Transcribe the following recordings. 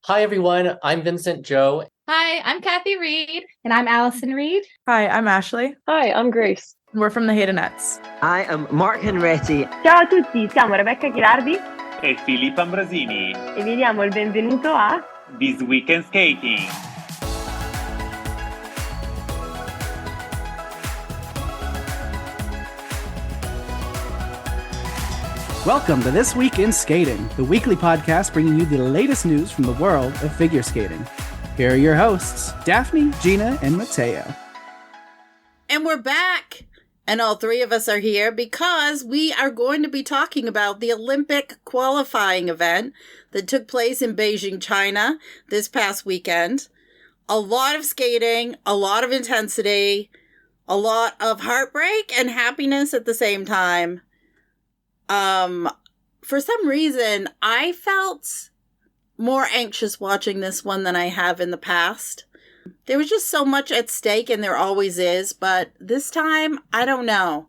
Hi, everyone. I'm Vincent Joe. Hi, I'm Kathy Reed. And I'm Allison Reed. Hi, I'm Ashley. Hi, I'm Grace. We're from the Haydenettes. I am Mark Henretti. Ciao a tutti, siamo Rebecca Ghirardi e Filippo Ambrosini e vi diamo il benvenuto a This Week in Skating. Welcome to This Week in Skating, the weekly podcast bringing you the latest news from the world of figure skating. Here are your hosts, Daphne, Gina, and Matteo. And we're back! And all three of us are here because we are going to be talking about the Olympic qualifying event that took place in Beijing, China this past weekend. A lot of skating, a lot of intensity, a lot of heartbreak and happiness at the same time. For some reason, I felt more anxious watching this one than I have in the past. There was just so much at stake, and there always is, but this time, I don't know.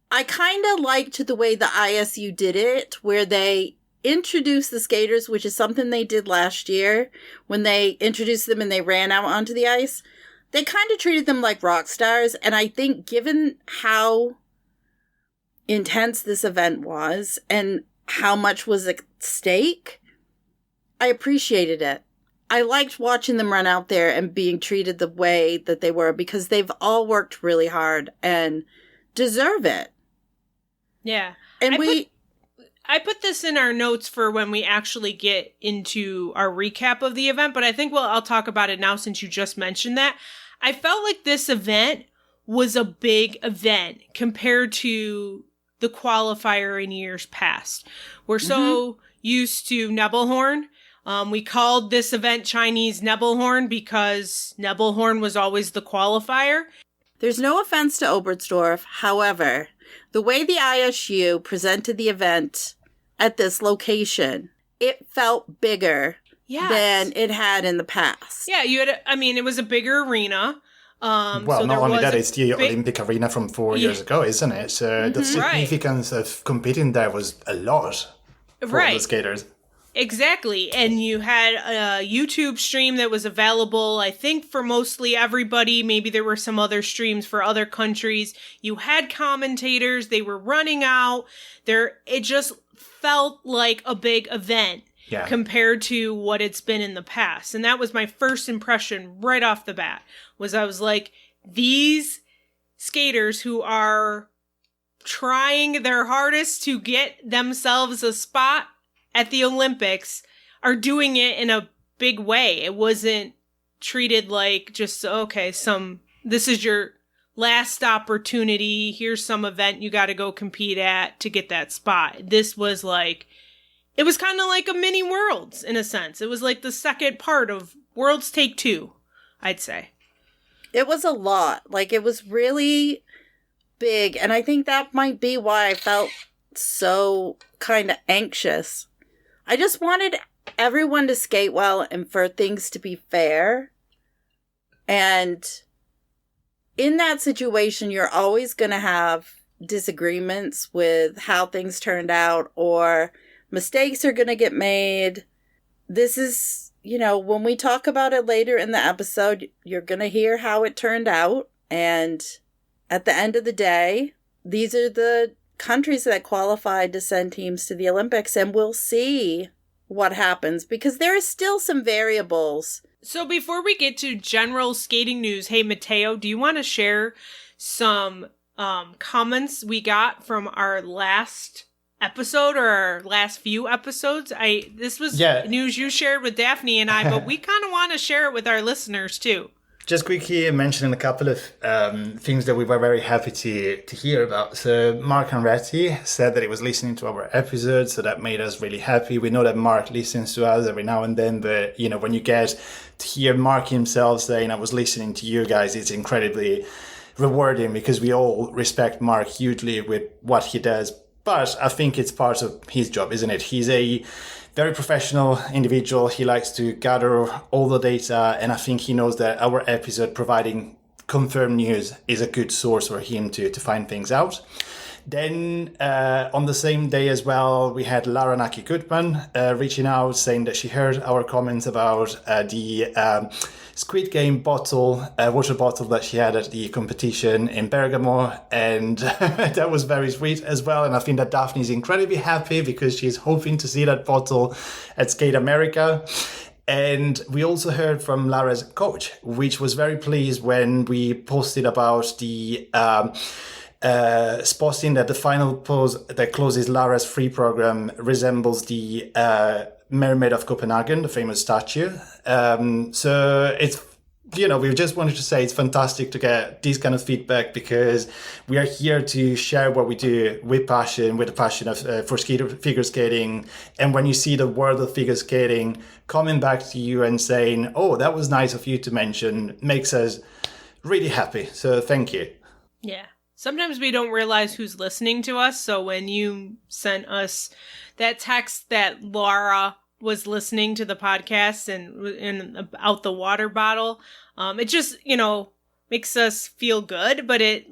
I kind of liked the way the ISU did it, where they introduced the skaters, which is something they did last year, when they introduced them and they ran out onto the ice. They kind of treated them like rock stars, and I think given how intense this event was and how much was at stake, I appreciated it. I liked watching them run out there and being treated the way that they were because they've all worked really hard and deserve it. Yeah. And I put this in our notes for when we actually get into our recap of the event, but I think I'll talk about it now since you just mentioned that. I felt like this event was a big event compared to the qualifier in years past. We're so used to Nebelhorn. We called this event Chinese Nebelhorn because Nebelhorn was always the qualifier. There's no offense to Oberstdorf. However, the way the ISU presented the event at this location, it felt bigger than it had in the past. Yeah, it was a bigger arena. Not only that, it's the Olympic arena from 4 years ago, isn't it? So the significance of competing there was a lot for the skaters. Exactly. And you had a YouTube stream that was available, I think, for mostly everybody. Maybe there were some other streams for other countries. You had commentators. They were running out. It just felt like a big event compared to what it's been in the past. And that was my first impression right off the bat, I was like, these skaters who are trying their hardest to get themselves a spot at the Olympics are doing it in a big way. It wasn't treated like just, this is your last opportunity. Here's some event you got to go compete at to get that spot. This was like, it was kind of like a mini Worlds in a sense. It was like the second part of Worlds Take Two, I'd say. It was a lot. Like, it was really big. And I think that might be why I felt so kind of anxious. I just wanted everyone to skate well and for things to be fair. And in that situation, you're always going to have disagreements with how things turned out, or mistakes are going to get made. This is, when we talk about it later in the episode, you're going to hear how it turned out. And at the end of the day, these are the countries that qualified to send teams to the Olympics, and we'll see what happens because there are still some variables. So before we get to general skating news, hey, Matteo, do you want to share some comments we got from our last episode or our last few episodes? This was news you shared with Daphne and I, but we kind of want to share it with our listeners too. Just quickly mentioning a couple of things that we were very happy to hear about. So Mark Henretti said that he was listening to our episodes, so that made us really happy. We know that Mark listens to us every now and then, but when you get to hear Mark himself saying, I was listening to you guys, it's incredibly rewarding because we all respect Mark hugely with what he does. But I think it's part of his job, isn't it? He's a very professional individual. He likes to gather all the data, and I think he knows that our episode providing confirmed news is a good source for him to find things out. Then on the same day as well, we had Lara Naki-Gutman reaching out saying that she heard our comments about the Squid Game bottle, water bottle that she had at the competition in Bergamo, and that was very sweet as well. And I think that Daphne is incredibly happy because she's hoping to see that bottle at Skate America. And we also heard from Lara's coach, which was very pleased when we posted about the spotting that the final pose that closes Lara's free program resembles the Mermaid of Copenhagen, the famous statue. So it's, we just wanted to say it's fantastic to get this kind of feedback because we are here to share what we do with passion, with the passion of for figure skating. And when you see the world of figure skating coming back to you and saying, "Oh, that was nice of you to mention," makes us really happy. So thank you. Yeah. Sometimes we don't realize who's listening to us. So when you sent us that text that Laura was listening to the podcast and about the water bottle, it just, makes us feel good, but it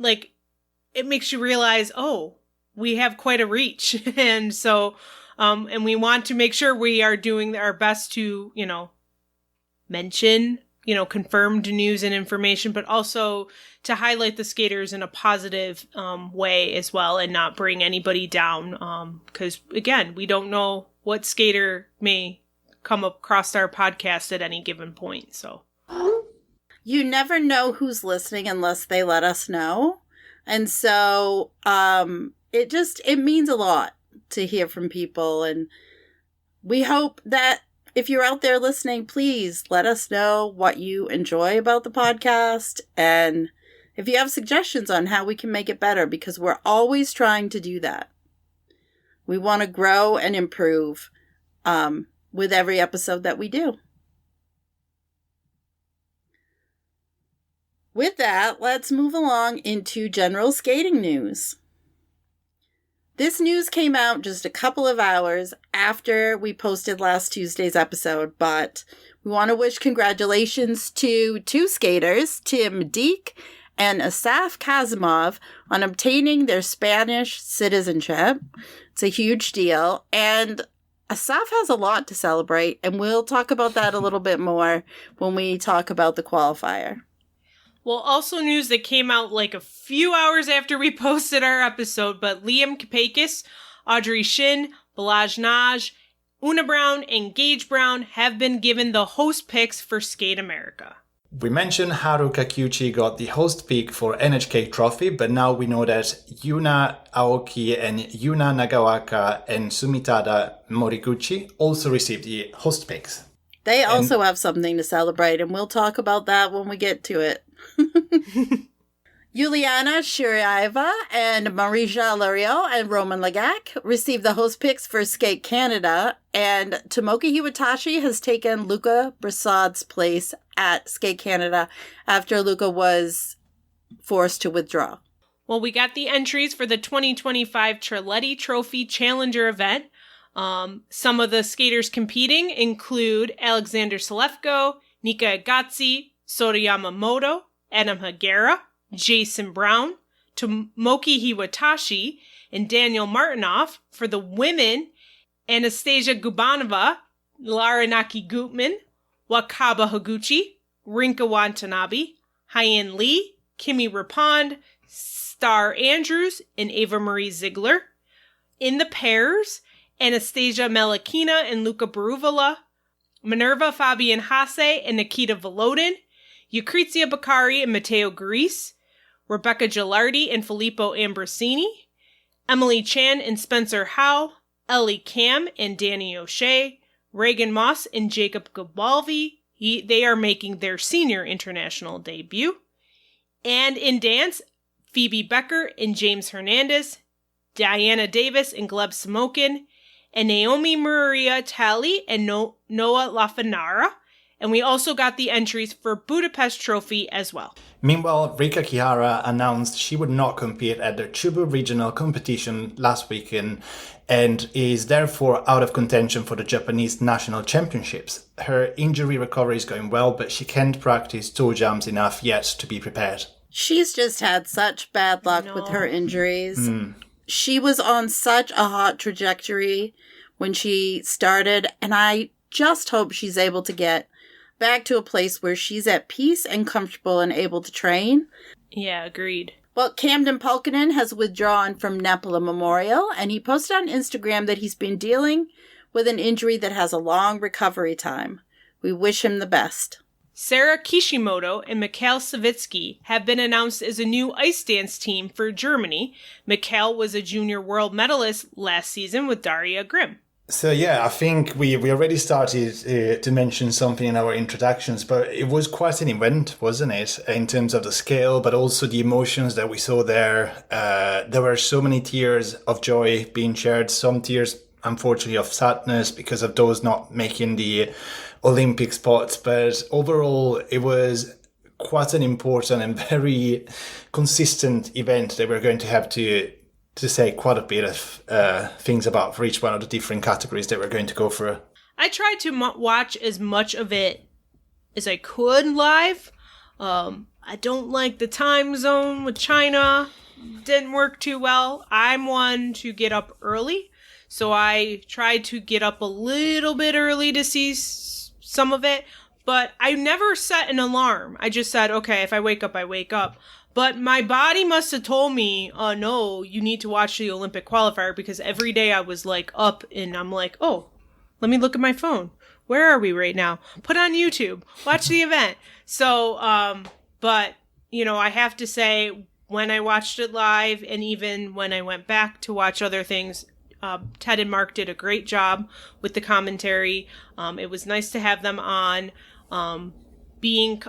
makes you realize, oh, we have quite a reach. And so, and we want to make sure we are doing our best to, mention, confirmed news and information, but also to highlight the skaters in a positive way as well and not bring anybody down. Because again, we don't know what skater may come across our podcast at any given point. So you never know who's listening unless they let us know. And so it means a lot to hear from people. And we hope that if you're out there listening, please let us know what you enjoy about the podcast. And if you have suggestions on how we can make it better, because we're always trying to do that. We want to grow and improve with every episode that we do. With that, let's move along into general skating news. This news came out just a couple of hours after we posted last Tuesday's episode, but we want to wish congratulations to two skaters, Tim Deek and Asaf Kazimov, on obtaining their Spanish citizenship. It's a huge deal, and Asaf has a lot to celebrate, and we'll talk about that a little bit more when we talk about the qualifier. Well, also news that came out like a few hours after we posted our episode, but Liam Kapakis, Audrey Shin, Balaj Naj, Una Brown, and Gage Brown have been given the host picks for Skate America. We mentioned Haru Kakiuchi got the host pick for NHK Trophy, but now we know that Yuna Aoki and Yuna Nagawaka and Sumitada Moriguchi also received the host picks. They also have something to celebrate, and we'll talk about that when we get to it. Yuliana Shiraeva and Marija Lario and Roman Lagak received the host picks for Skate Canada, and Tomoki Hiwatashi has taken Luca Brissad's place at Skate Canada after Luca was forced to withdraw. Well, we got the entries for the 2025 Treletti Trophy Challenger event. Some of the skaters competing include Alexander Selefko, Nika Agatsi, Sora Yamamoto, Adam Hagera, Jason Brown, Tomoki Hiwatashi, and Daniel Martinoff. For the women, Anastasia Gubanova, Lara Naki-Gutman, Wakaba Higuchi, Rinka Watanabe, Hyen Lee, Kimi Rapond, Star Andrews, and Ava Marie Ziegler. In the pairs, Anastasia Melakina and Luca Baruvala, Minerva Fabian Hasse and Nikita Volodin, Lucrezia Bakari and Matteo Gris, Rebecca Gilardi and Filippo Ambrosini, Emily Chan and Spencer Howe, Ellie Cam and Danny O'Shea, Reagan Moss and Jacob Gabalvi. They are making their senior international debut. And in dance, Phoebe Becker and James Hernandez, Diana Davis and Gleb Simokin, and Naomi Maria Talley and Noah Lafanara. And we also got the entries for Budapest Trophy as well. Meanwhile, Rika Kihara announced she would not compete at the Chubu regional competition last weekend and is therefore out of contention for the Japanese national championships. Her injury recovery is going well, but she can't practice toe jumps enough yet to be prepared. She's just had such bad luck with her injuries. she was on such a hot trajectory when she started, and I just hope she's able to get back to a place where she's at peace and comfortable and able to train. Yeah, agreed. Well, Camden Pulkkinen has withdrawn from Nepal Memorial, and he posted on Instagram that he's been dealing with an injury that has a long recovery time. We wish him the best. Sarah Kishimoto and Mikhail Savitsky have been announced as a new ice dance team for Germany. Mikhail was a junior world medalist last season with Daria Grimm. So yeah, I think we already started to mention something in our introductions, but it was quite an event, wasn't it? In terms of the scale, but also the emotions that we saw there. There were so many tears of joy being shared, some tears, unfortunately, of sadness because of those not making the Olympic spots. But overall, it was quite an important and very consistent event that we're going to have to say quite a bit of things about for each one of the different categories that we're going to go through. I tried to watch as much of it as I could live. I don't like the time zone with China. Didn't work too well. I'm one to get up early, so I tried to get up a little bit early to see some of it, but I never set an alarm. I just said, okay, if I wake up, I wake up. But my body must have told me, oh, no, you need to watch the Olympic qualifier, because every day I was like up and I'm like, oh, let me look at my phone. Where are we right now? Put on YouTube. Watch the event. So, but, you know, I have to say, when I watched it live and even when I went back to watch other things, Ted and Mark did a great job with the commentary. It was nice to have them on. Being,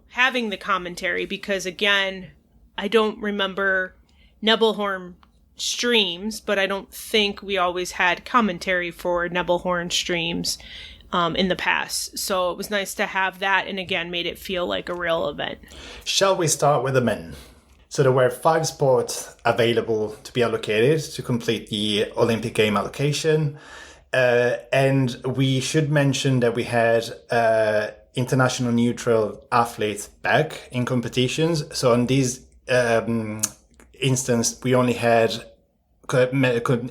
having the commentary, because again, I don't remember Nebelhorn streams, but I don't think we always had commentary for Nebelhorn streams in the past. So it was nice to have that, and again, made it feel like a real event. Shall we start with the men? So there were 5 spots available to be allocated to complete the Olympic game allocation. And we should mention that we had international neutral athletes back in competitions. So in this instance, we only had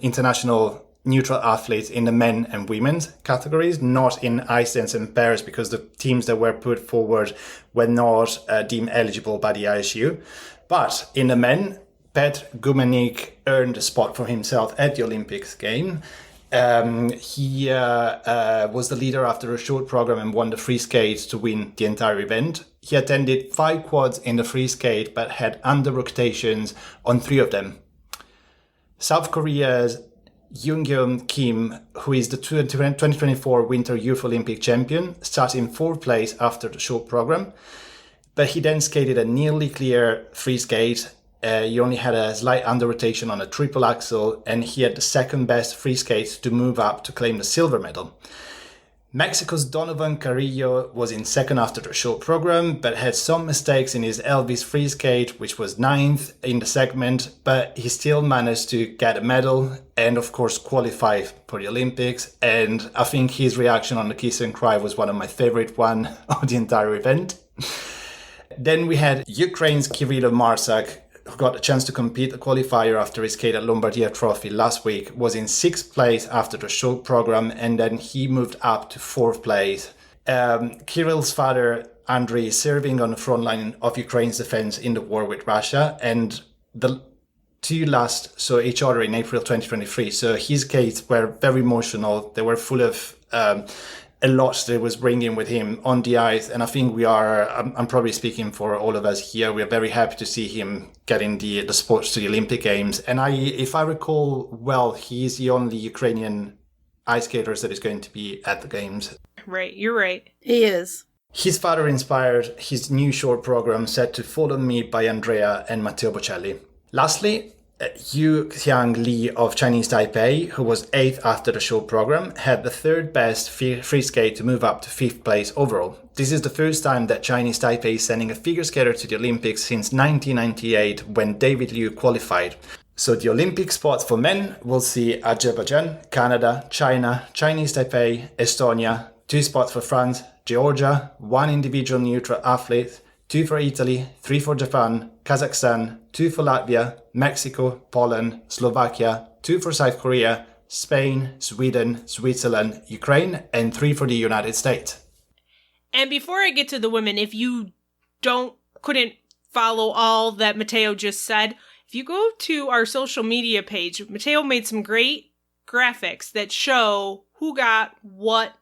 international neutral athletes in the men and women's categories, not in ice dance and pairs, because the teams that were put forward were not deemed eligible by the ISU. But in the men, Pet Gumenik earned a spot for himself at the Olympics game. He was the leader after a short program and won the free skate to win the entire event. He attended 5 quads in the free skate, but had under rotations on 3 of them. South Korea's Yoongyun Kim, who is the 2024 Winter Youth Olympic champion, started in 4th place after the short program, but he then skated a nearly clear free skate. He only had a slight under rotation on a triple axel, and he had the second best free skate to move up to claim the silver medal. Mexico's Donovan Carrillo was in 2nd after the short program, but had some mistakes in his Elvis free skate, which was 9th in the segment, but he still managed to get a medal and of course qualify for the Olympics. And I think his reaction on the kiss and cry was one of my favorite one of the entire event. Then we had Ukraine's Kirilo Marsak, who got a chance to compete the qualifier after his skate at Lombardia Trophy last week, was in 6th place after the short program, and then he moved up to 4th place. Kirill's father, Andriy, is serving on the front line of Ukraine's defense in the war with Russia, and the 2 last saw each other in April 2023. So his skates were very emotional. They were full of a lot that was bringing with him on the ice. And I think I'm probably speaking for all of us here, we are very happy to see him getting the sports to the Olympic Games. And if I recall well, he's the only Ukrainian ice skater that is going to be at the Games. Right, you're right. He is. His father inspired his new short program set to Follow Me by Andrea and Matteo Bocelli. Lastly, Yu Xiang Li of Chinese Taipei, who was 8th after the short program, had the 3rd best free skate to move up to 5th place overall. This is the first time that Chinese Taipei is sending a figure skater to the Olympics since 1998, when David Liu qualified. So the Olympic spots for men will see Azerbaijan, Canada, China, Chinese Taipei, Estonia, 2 spots for France, Georgia, 1 individual neutral athlete, 2 for Italy, 3 for Japan, Kazakhstan, 2 for Latvia, Mexico, Poland, Slovakia, 2 for South Korea, Spain, Sweden, Switzerland, Ukraine, and 3 for the United States. And before I get to the women, if you couldn't follow all that Matteo just said, if you go to our social media page, Matteo made some great graphics that show who got what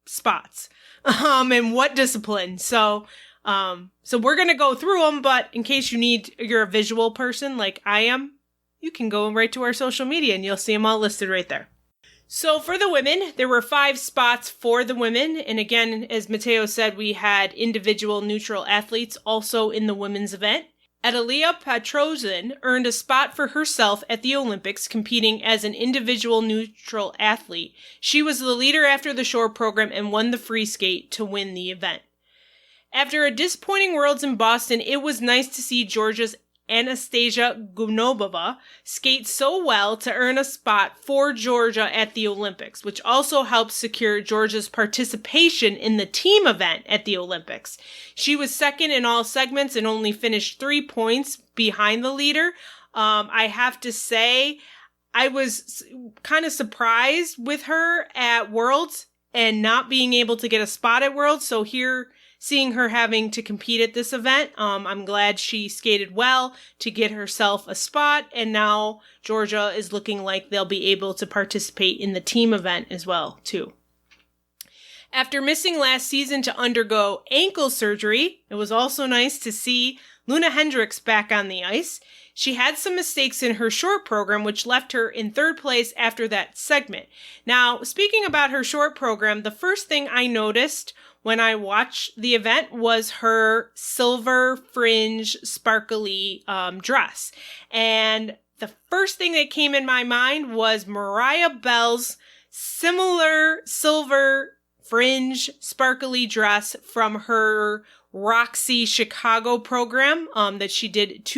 spots and what discipline. So we're going to go through them, but in case you're a visual person like I am, you can go right to our social media and you'll see them all listed right there. So for the women, there were 5 spots for the women. And again, as Matteo said, we had individual neutral athletes also in the women's event. Adalia Petrosian earned a spot for herself at the Olympics, competing as an individual neutral athlete. She was the leader after the short program and won the free skate to win the event. After a disappointing Worlds in Boston, it was nice to see Georgia's Anastasia Gunobova skate so well to earn a spot for Georgia at the Olympics, which also helped secure Georgia's participation in the team event at the Olympics. She was second in all segments and only finished 3 points behind the leader. I have to say, I was kind of surprised with her at Worlds and not being able to get a spot at Worlds. So here, seeing her having to compete at this event, I'm glad she skated well to get herself a spot, and now Georgia is looking like they'll be able to participate in the team event as well, too. After missing last season to undergo ankle surgery, it was also nice to see Luna Hendricks back on the ice. She had some mistakes in her short program, which left her in 3rd place after that segment. Now, speaking about her short program, the first thing I noticed when I watched the event was her silver fringe sparkly dress. And the first thing that came in my mind was Mariah Bell's similar silver fringe sparkly dress from her Roxy Chicago program that she did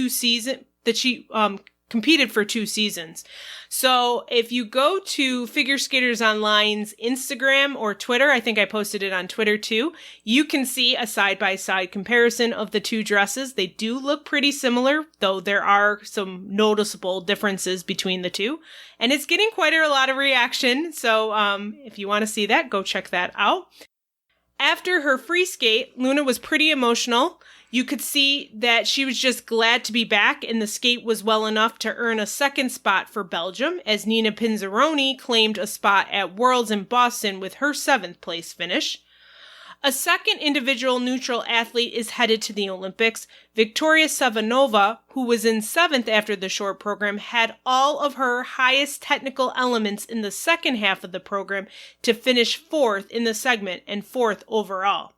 competed for 2 seasons. So if you go to Figure Skaters Online's Instagram or Twitter, I think I posted it on Twitter too, you can see a side-by-side comparison of the 2 dresses. They do look pretty similar, though there are some noticeable differences between the 2. And it's getting quite a lot of reaction, so if you want to see that, go check that out. After her free skate, Luna was pretty emotional. You could see that she was just glad to be back, and the skate was well enough to earn a 2nd spot for Belgium, as Nina Pinzeroni claimed a spot at Worlds in Boston with her 7th place finish. A 2nd individual neutral athlete is headed to the Olympics. Victoria Savanova, who was in 7th after the short program, had all of her highest technical elements in the second half of the program to finish 4th in the segment and 4th overall.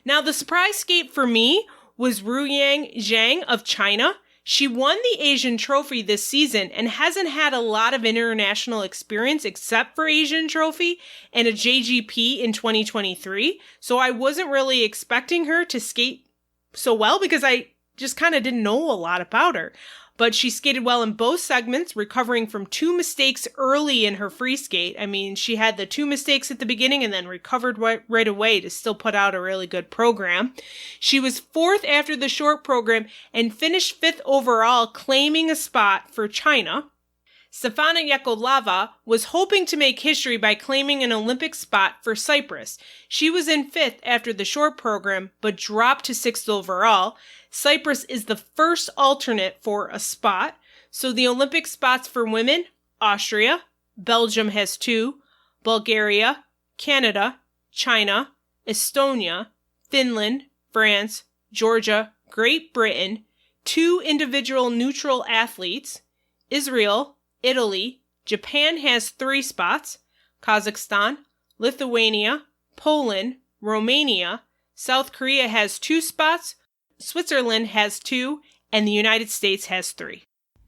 Now, the surprise skate for me was Ruyang Zhang of China. She won the Asian Trophy this season and hasn't had a lot of international experience except for Asian Trophy and a JGP in 2023. So I wasn't really expecting her to skate so well because I just kind of didn't know a lot about her. But she skated well in both segments, recovering from 2 mistakes early in her free skate. I mean, she had the 2 mistakes at the beginning and then recovered right away to still put out a really good program. She was 4th after the short program and finished 5th overall, claiming a spot for China. Stefana Yakolava was hoping to make history by claiming an Olympic spot for Cyprus. She was in 5th after the short program, but dropped to 6th overall. Cyprus is the first alternate for a spot. So the Olympic spots for women, Austria, Belgium has 2, Bulgaria, Canada, China, Estonia, Finland, France, Georgia, Great Britain, 2 individual neutral athletes, Israel, Italy, Japan has 3 spots, Kazakhstan, Lithuania, Poland, Romania, South Korea has 2 spots, Switzerland has 2, and the United States has 3.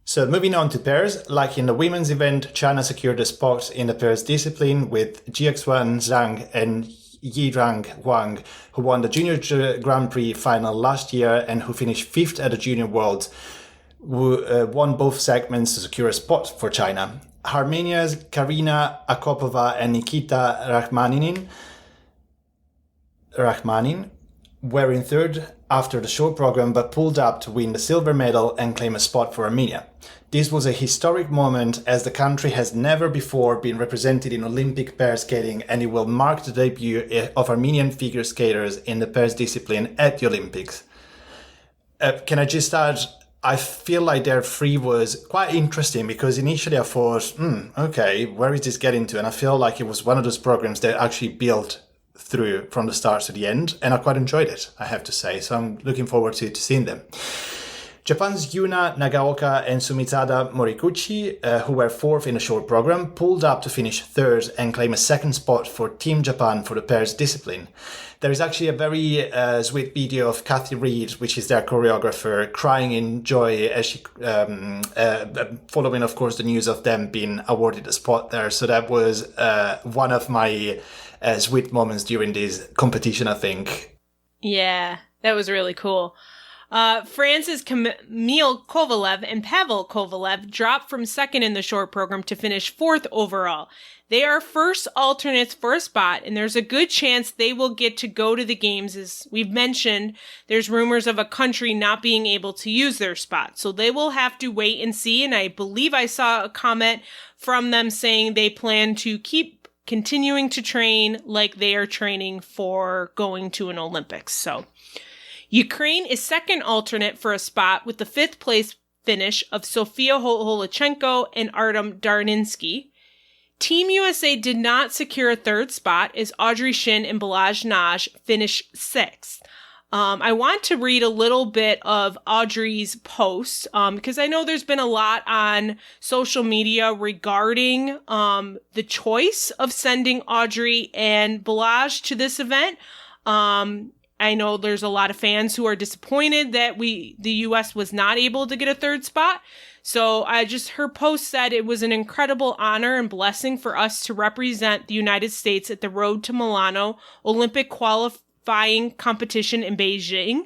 So moving on to pairs, like in the women's event, China secured a spot in the pairs discipline with Jiaxuan Zhang and Yirang Wang, who won the Junior Grand Prix final last year and who finished 5th at the Junior Worlds, who won both segments to secure a spot for China. Armenia's Karina Akopova and Nikita Rachmanin were in 3rd. after the short program, but pulled up to win the silver medal and claim a spot for Armenia. This was a historic moment as the country has never before been represented in Olympic pair skating, and it will mark the debut of Armenian figure skaters in the pairs discipline at the Olympics. Can I just add, I feel like their free was quite interesting because initially I thought, okay, where is this getting to? And I feel like it was one of those programs that actually built through from the start to the end, and I quite enjoyed it, I have to say. So I'm looking forward to seeing them. Japan's Yuna Nagaoka and Sumitada Morikuchi, who were fourth in the short program, pulled up to finish third and claim a second spot for Team Japan for the pairs discipline. There is actually a very sweet video of Kathy Reed, which is their choreographer, crying in joy as she, following, of course, the news of them being awarded a spot there. So that was one of my sweet moments during this competition, I think. Yeah, that was really cool. France's Kamil Kovalev and Pavel Kovalev dropped from second in the short program to finish fourth overall. They are first alternates for a spot, and there's a good chance they will get to go to the games. As we've mentioned, there's rumors of a country not being able to use their spot, so they will have to wait and see, and I believe I saw a comment from them saying they plan to keep continuing to train like they are training for going to an Olympics. So Ukraine is second alternate for a spot with the fifth place finish of Sofia Holichenko and Artem Darninsky. Team USA did not secure a third spot as Audrey Shin and Balazs Naj finished sixth. I want to read a little bit of Audrey's post because I know there's been a lot on social media regarding the choice of sending Audrey and Balazs to this event. I know there's a lot of fans who are disappointed that the U.S. was not able to get a third spot. So her post said it was an incredible honor and blessing for us to represent the United States at the Road to Milano Olympic qualifying competition in Beijing.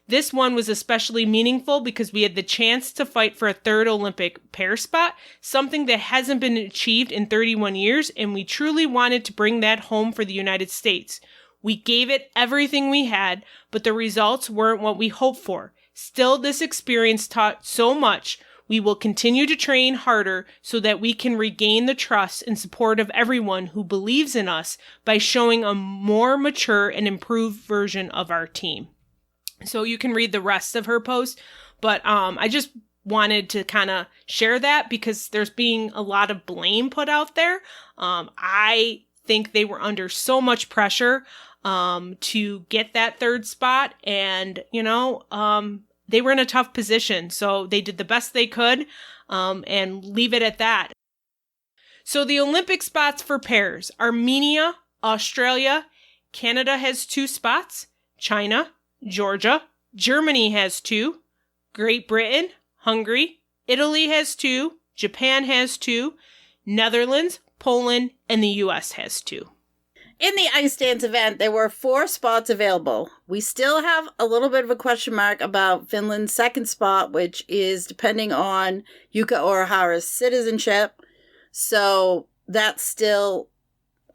This one was especially meaningful because we had the chance to fight for a third Olympic pair spot, something that hasn't been achieved in 31 years, and we truly wanted to bring that home for the United States. We gave it everything we had, but the results weren't what we hoped for. Still, this experience taught so much. We will continue to train harder so that we can regain the trust and support of everyone who believes in us by showing a more mature and improved version of our team. So you can read the rest of her post, but I just wanted to kind of share that because there's being a lot of blame put out there. I think they were under so much pressure to get that third spot, and they were in a tough position, so they did the best they could and leave it at that. So the Olympic spots for pairs: Armenia, Australia, Canada has 2 spots, China, Georgia, Germany has 2, Great Britain, Hungary, Italy has 2, Japan has 2, Netherlands, Poland, and the US has 2. In the ice dance event, there were 4 spots available. We still have a little bit of a question mark about Finland's second spot, which is depending on Yuka Orihara's citizenship. So that's still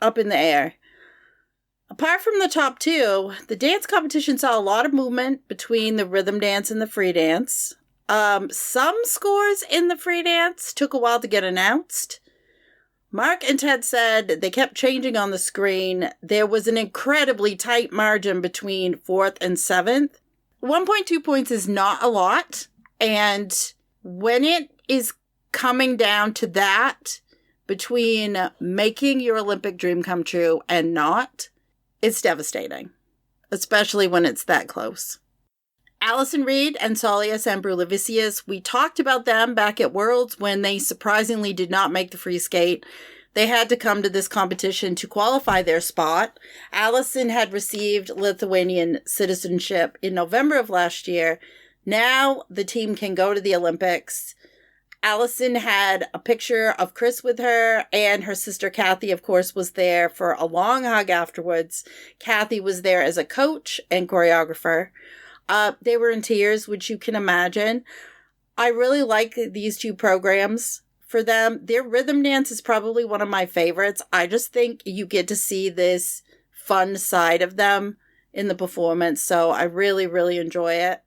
up in the air. Apart from the top 2, the dance competition saw a lot of movement between the rhythm dance and the free dance. Some scores in the free dance took a while to get announced. Mark and Ted said they kept changing on the screen. There was an incredibly tight margin between 4th and 7th. 1.2 points is not a lot. And when it is coming down to that, between making your Olympic dream come true and not, it's devastating. Especially when it's that close. Allison Reed and Salia Sambrulivicius, we talked about them back at Worlds when they surprisingly did not make the free skate. They had to come to this competition to qualify their spot. Allison had received Lithuanian citizenship in November of last year. Now the team can go to the Olympics. Allison had a picture of Chris with her, and her sister Kathy, of course, was there for a long hug afterwards. Kathy was there as a coach and choreographer. They were in tears, which you can imagine. I really like these 2 programs for them. Their rhythm dance is probably one of my favorites. I just think you get to see this fun side of them in the performance, so I really, really enjoy it.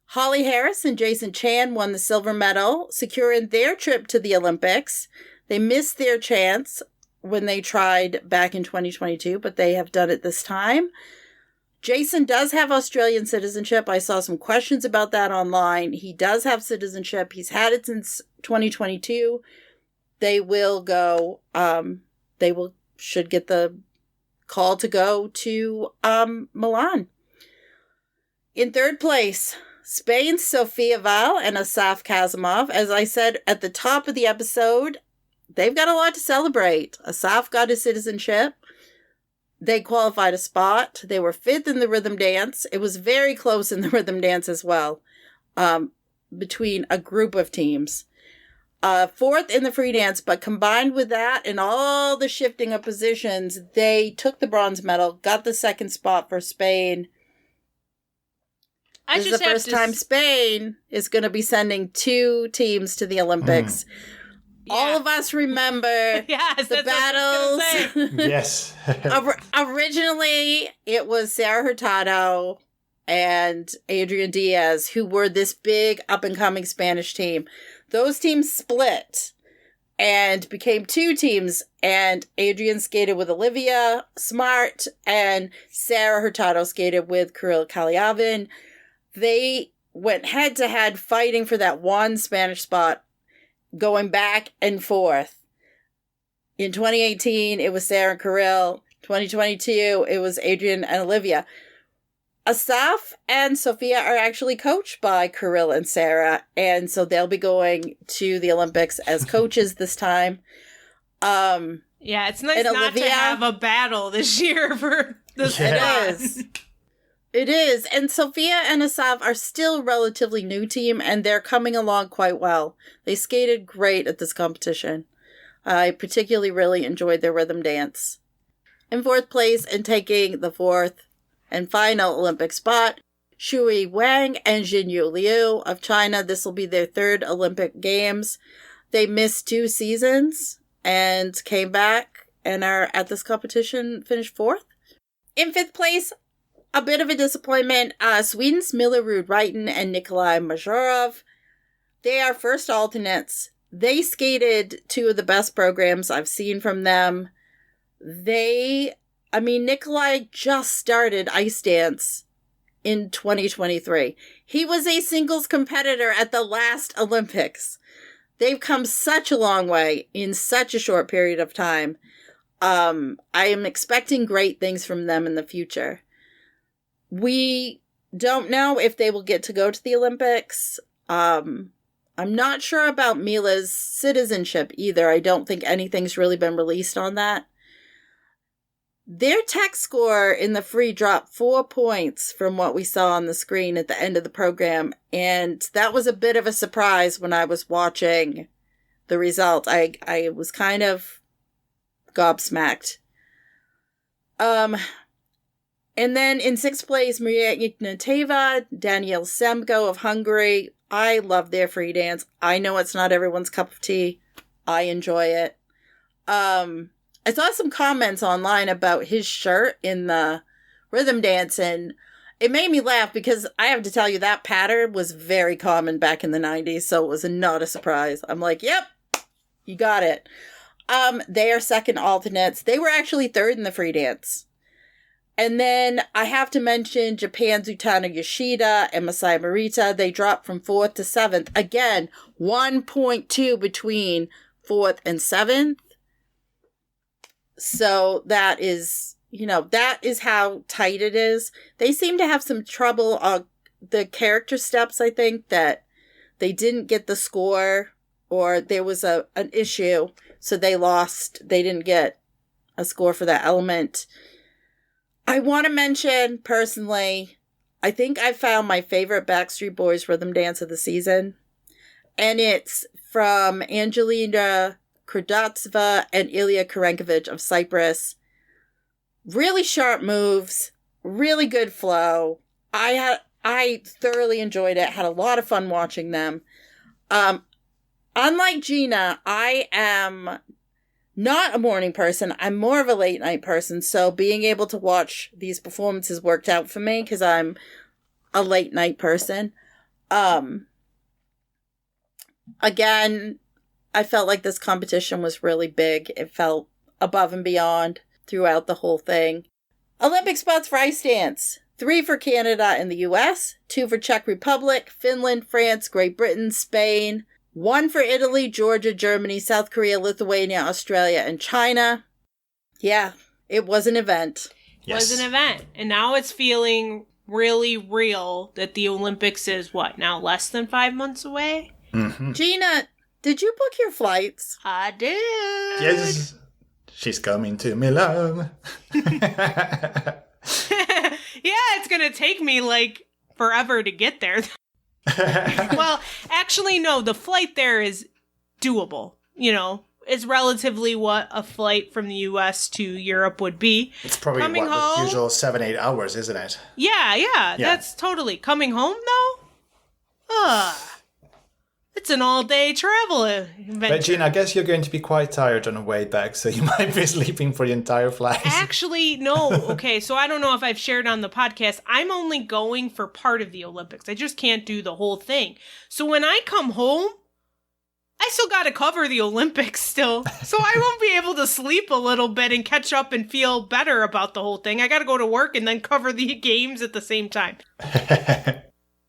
Holly Harris and Jason Chan won the silver medal, securing their trip to the Olympics. They missed their chance when they tried back in 2022, but they have done it this time. Jason does have Australian citizenship. I saw some questions about that online. He does have citizenship. He's had it since 2022. They will go, should get the call to go to Milan. In third place, Spain's Sofia Val and Asaf Kazimov. As I said at the top of the episode, they've got a lot to celebrate. Asaf got his citizenship. They qualified a spot. They were fifth in the rhythm dance. It was very close in the rhythm dance as well, between a group of teams. Fourth in the free dance, but combined with that and all the shifting of positions, they took the bronze medal, got the second spot for Spain. This is the first time Spain is going to be sending 2 teams to the Olympics. Yeah. All of us remember the battles. Yes. Originally, it was Sarah Hurtado and Adrian Diaz who were this big up-and-coming Spanish team. Those teams split and became 2 teams, and Adrian skated with Olivia Smart, and Sarah Hurtado skated with Kirill Kalyavin. They went head-to-head fighting for that one Spanish spot, going back and forth. In 2018, it was Sarah and Kirill. 2022, it was Adrian and Olivia. Asaf and Sophia are actually coached by Kirill and Sarah, and so they'll be going to the Olympics as coaches this time. Yeah, it's nice not Olivia, to have a battle this year for the spot. It is. And Sophia and Asaf are still a relatively new team, and they're coming along quite well. They skated great at this competition. I particularly really enjoyed their rhythm dance. In fourth place and taking the fourth and final Olympic spot, Shui Wang and Jinyu Liu of China. This will be their third Olympic Games. They missed 2 seasons and came back and are at this competition, finished fourth. In fifth place, a bit of a disappointment, Sweden's Millerud Reiten and Nikolai Majorov. They are first alternates. They skated 2 of the best programs I've seen from them. Nikolai just started ice dance in 2023. He was a singles competitor at the last Olympics. They've come such a long way in such a short period of time. I am expecting great things from them in the future. We don't know if they will get to go to the Olympics. I'm not sure about Mila's citizenship either. I don't think anything's really been released on that. Their tech score in the free dropped 4 points from what we saw on the screen at the end of the program, and that was a bit of a surprise when I was watching the result. I was kind of gobsmacked. And then in 6th place, Maria Ignateva, Daniel Semko of Hungary. I love their free dance. I know it's not everyone's cup of tea. I enjoy it. I saw some comments online about his shirt in the rhythm dance, and it made me laugh because I have to tell you that pattern was very common back in the 90s, so it was not a surprise. I'm like, yep, you got it. They are second alternates. They were actually third in the free dance. And then I have to mention Japan's Utano Yoshida and Masai Morita. They dropped from 4th to 7th. Again, 1.2 between 4th and 7th. So that is, that is how tight it is. They seem to have some trouble on the character steps, I think, that they didn't get the score or there was an issue. So they lost. They didn't get a score for that element. I want to mention, personally, I think I found my favorite Backstreet Boys rhythm dance of the season. And it's from Angelina Kurdatseva and Ilya Karenkovich of Cyprus. Really sharp moves, really good flow. I thoroughly enjoyed it, had a lot of fun watching them. Unlike Gina, I am not a morning person. I'm more of a late night person. So being able to watch these performances worked out for me because I'm a late night person. Again, I felt like this competition was really big. It felt above and beyond throughout the whole thing. Olympic spots for ice dance. 3 for Canada and the US, 2 for Czech Republic, Finland, France, Great Britain, Spain, 1 for Italy, Georgia, Germany, South Korea, Lithuania, Australia, and China. Yeah, it was an event. Yes. Was an event. And now it's feeling really real that the Olympics is, now less than 5 months away? Mm-hmm. Gina, did you book your flights? I did. Yes, she's coming to Milan. Yeah, it's going to take me, forever to get there. Well, actually, no, the flight there is doable. It's relatively what a flight from the U.S. to Europe would be. It's probably coming home, the usual 7-8 hours, isn't it? Yeah, that's totally. Coming home, though? It's an all-day travel adventure. But Gina, I guess you're going to be quite tired on the way back, so you might be sleeping for the entire flight. Actually, no. Okay, so I don't know if I've shared on the podcast. I'm only going for part of the Olympics. I just can't do the whole thing. So when I come home, I still got to cover the Olympics still. So I won't be able to sleep a little bit and catch up and feel better about the whole thing. I got to go to work and then cover the games at the same time.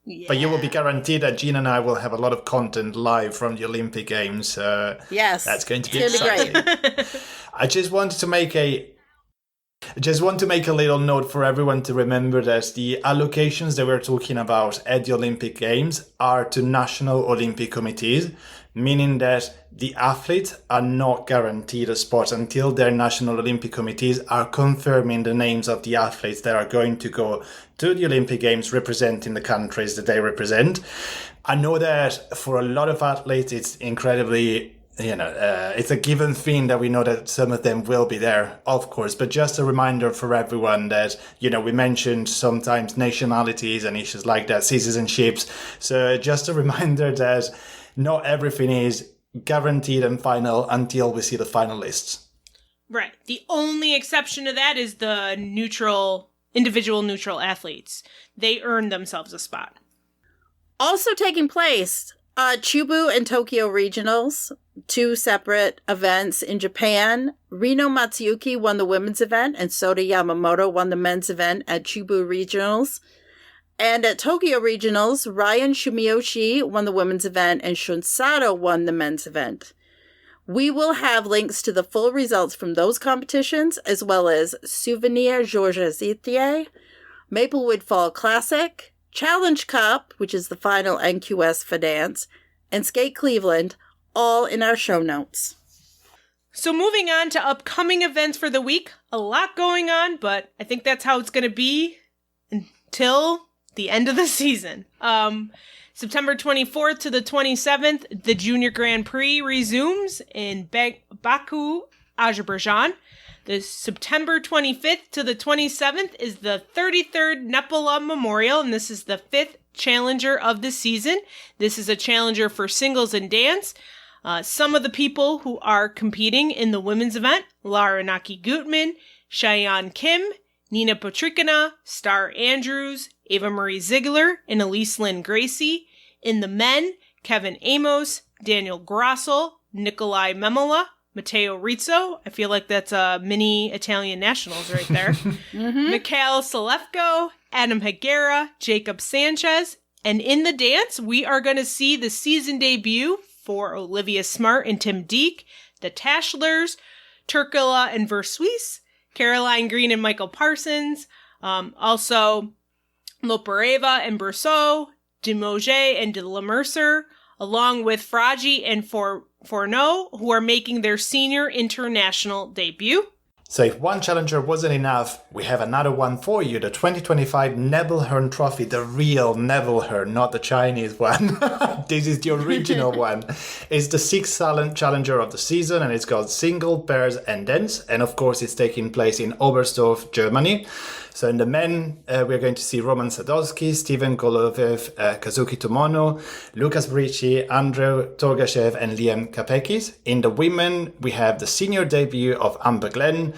Yeah. But you will be guaranteed that Gina and I will have a lot of content live from the Olympic Games. Yes. That's going to be exciting. Great. I just want to make a little note for everyone to remember that the allocations that we're talking about at the Olympic Games are to national Olympic committees, meaning that the athletes are not guaranteed a spot until their national Olympic committees are confirming the names of the athletes that are going to go to the Olympic Games representing the countries that they represent. I know that for a lot of athletes, it's incredibly, it's a given thing that we know that some of them will be there, of course. But just a reminder for everyone that, we mentioned sometimes nationalities and issues like that, citizenships. So just a reminder that not everything is guaranteed and final until we see the final lists. Right. The only exception to that is the individual neutral athletes. They earn themselves a spot. Also taking place, Chubu and Tokyo Regionals, 2 separate events in Japan. Rino Matsuyuki won the women's event and Sota Yamamoto won the men's event at Chubu Regionals. And at Tokyo Regionals, Ryan Shumioshi won the women's event and Shun Sato won the men's event. We will have links to the full results from those competitions, as well as Souvenir Georges Itier, Maplewood Fall Classic, Challenge Cup, which is the final NQS for dance, and Skate Cleveland, all in our show notes. So moving on to upcoming events for the week, a lot going on, but I think that's how it's going to be until the end of the season. September 24th to the 27th, the Junior Grand Prix resumes in Baku, Azerbaijan. The September 25th to the 27th is the 33rd Nebelhorn Memorial, and this is the 5th challenger of the season. This is a challenger for singles and dance. Some of the people who are competing in the women's event, Lara Naki-Gutman, Cheyenne Kim, Nina Petrikina, Star Andrews, Ava Marie Ziegler, and Elise Lynn Gracie. In the men, Kevin Amos, Daniel Grossel, Nikolai Memola, Matteo Rizzo. I feel like that's a mini Italian nationals right there. Mikhail Salefko, Adam Higuera, Jacob Sanchez. And in the dance, we are going to see the season debut for Olivia Smart and Tim Deek, the Tashlers, Turkula and Versuis, Caroline Green and Michael Parsons, also Lopereva and Brousseau, Demoget and De La Mercer, along with Fragi and Fourneau, who are making their senior international debut. So if one challenger wasn't enough, we have another one for you, the 2025 Nebelhorn Trophy, the real Nebelhorn, not the Chinese one. This is the original one. It's the 6th challenger of the season, and it's called Single, Pairs and Dance. And of course, it's taking place in Oberstdorf, Germany. So in the men, we're going to see Roman Sadowski, Steven Golovev, Kazuki Tomono, Lucas Brici, Andrew Torgashev, and Liam Kapekis. In the women, we have the senior debut of Amber Glenn.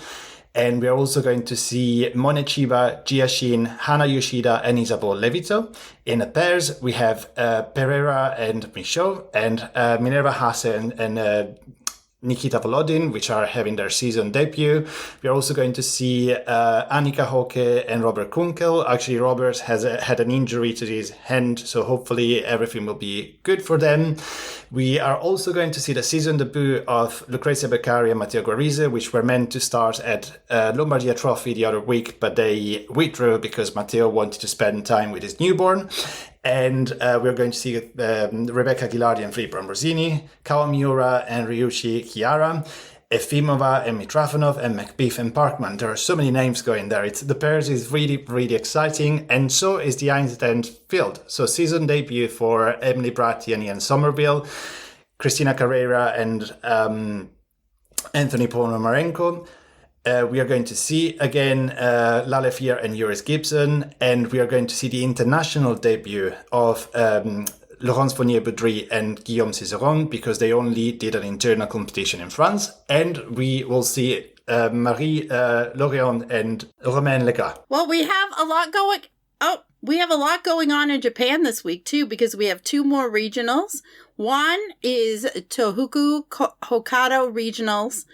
And we're also going to see Mone Chiba, Jia Shin, Hana Yoshida, and Isabel Levito. In the pairs, we have Pereira and Michaud, and Minerva Hase and Nikita Volodin, which are having their season debut. We're also going to see Annika Hoke and Robert Kunkel. Actually, Robert has had an injury to his hand, so hopefully everything will be good for them. We are also going to see the season debut of Lucrezia Beccari and Matteo Guarise, which were meant to start at Lombardia Trophy the other week, but they withdrew because Matteo wanted to spend time with his newborn. And we're going to see Rebecca Ghilardi and Filippo Ambrosini, Kawamiura and Ryuichi Chiara, Efimova and Mitrafanov, and McBeef and Parkman. There are so many names going there. The pairs is really, really exciting, and so is the Einstein field. So season debut for Emily Bratti and Ian Somerville, Christina Carrera and Anthony Ponomarenko. We are going to see again Lale Fier and Joris Gibson, and we are going to see the international debut of Laurence Fournier-Boudry and Guillaume Cizeron, because they only did an internal competition in France, and we will see Marie Lorient and Romain Legras. Well, we have a lot going on in Japan this week too, because we have two more regionals. One is Tohoku Hokkaido regionals,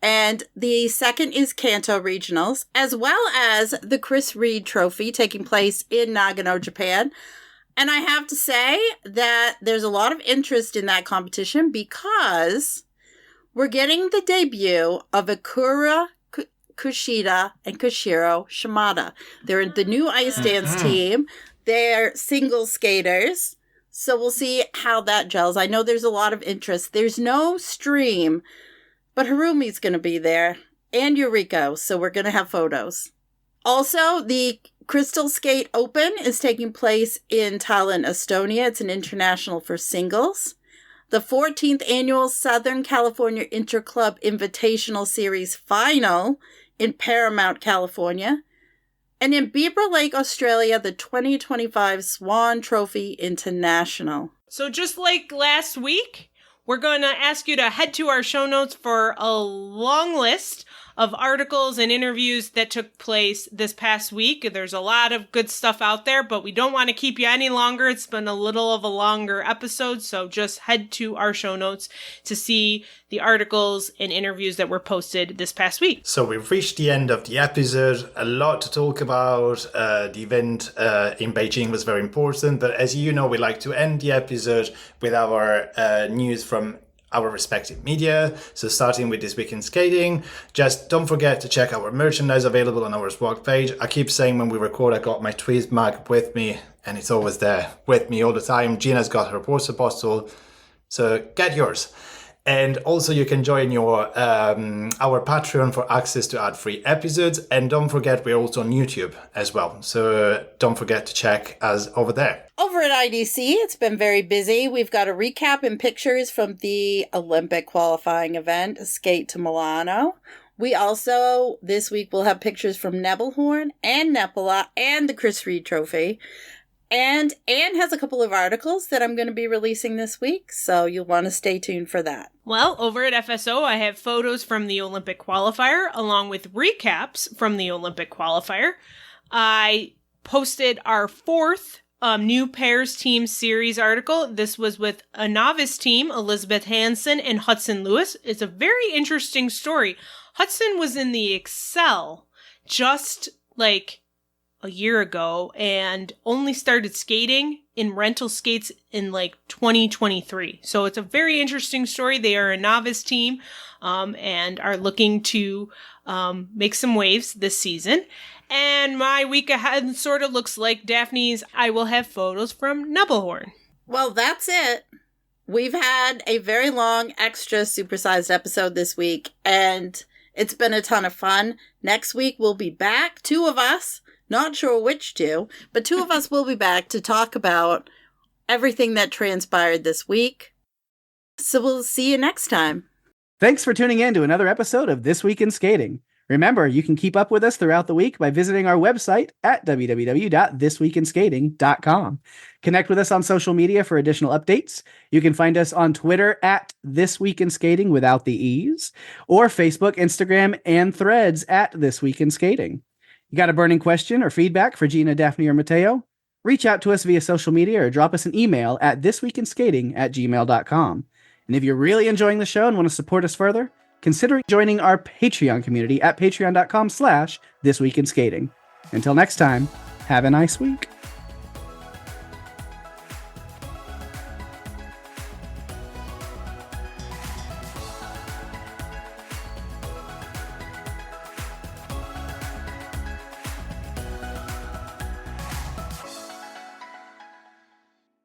and the second is Kanto regionals, as well as the Chris Reed Trophy taking place in Nagano, Japan. And I have to say that there's a lot of interest in that competition because we're getting the debut of Akura Kushida and Koshiro Shimada. They're the new ice dance team. They're single skaters. So we'll see how that gels. I know there's a lot of interest. There's no stream, but Harumi's going to be there, and Yuriko, so we're going to have photos. Also, the Crystal Skate Open is taking place in Tallinn, Estonia. It's an international for singles. The 14th Annual Southern California Interclub Invitational Series Final in Paramount, California. And in Beaver Lake, Australia, the 2025 Swan Trophy International. So just like last week, we're going to ask you to head to our show notes for a long list of articles and interviews that took place this past week. There's a lot of good stuff out there, but we don't want to keep you any longer. It's been a little of a longer episode, so just head to our show notes to see the articles and interviews that were posted this past week. So we've reached the end of the episode. A lot to talk about. The event in Beijing was very important, but as you know, we like to end the episode with our news from our respective media. So starting with This Week in Skating, just don't forget to check our merchandise available on our blog page. I keep saying when we record, I got my tweez mug with me, and it's always there with me all the time. Gina's got her water bottle, so get yours. And also you can join our Patreon for access to ad-free episodes. And don't forget, we're also on YouTube as well. So don't forget to check us over there. Over at IDC, it's been very busy. We've got a recap and pictures from the Olympic qualifying event, Skate to Milano. We also, this week, will have pictures from Nebelhorn and Nepola and the Chris Reed Trophy. And Anne has a couple of articles that I'm going to be releasing this week, so you'll want to stay tuned for that. Well, over at FSO, I have photos from the Olympic qualifier, along with recaps from the Olympic qualifier. I posted our fourth new pairs team series article. This was with a novice team, Elizabeth Hansen and Hudson Lewis. It's a very interesting story. Hudson was in the Excel just like a year ago and only started skating in rental skates in like 2023. So it's a very interesting story. They are a novice team and are looking to make some waves this season. And my week ahead sort of looks like Daphne's. I will have photos from Nebelhorn. Well, that's it. We've had a very long, extra supersized episode this week, and it's been a ton of fun. Next week, we'll be back, two of us. Not sure which two, but two of us will be back to talk about everything that transpired this week. So we'll see you next time. Thanks for tuning in to another episode of This Week in Skating. Remember, you can keep up with us throughout the week by visiting our website at www.thisweekinskating.com. Connect with us on social media for additional updates. You can find us on Twitter at This Week in Skating without the E's, or Facebook, Instagram, and Threads at This Week in Skating. You got a burning question or feedback for Gina, Daphne, or Matteo? Reach out to us via social media or drop us an email at thisweekinskating@gmail.com. And if you're really enjoying the show and want to support us further, consider joining our Patreon community at patreon.com/thisweekinskating. Until next time, have a nice week.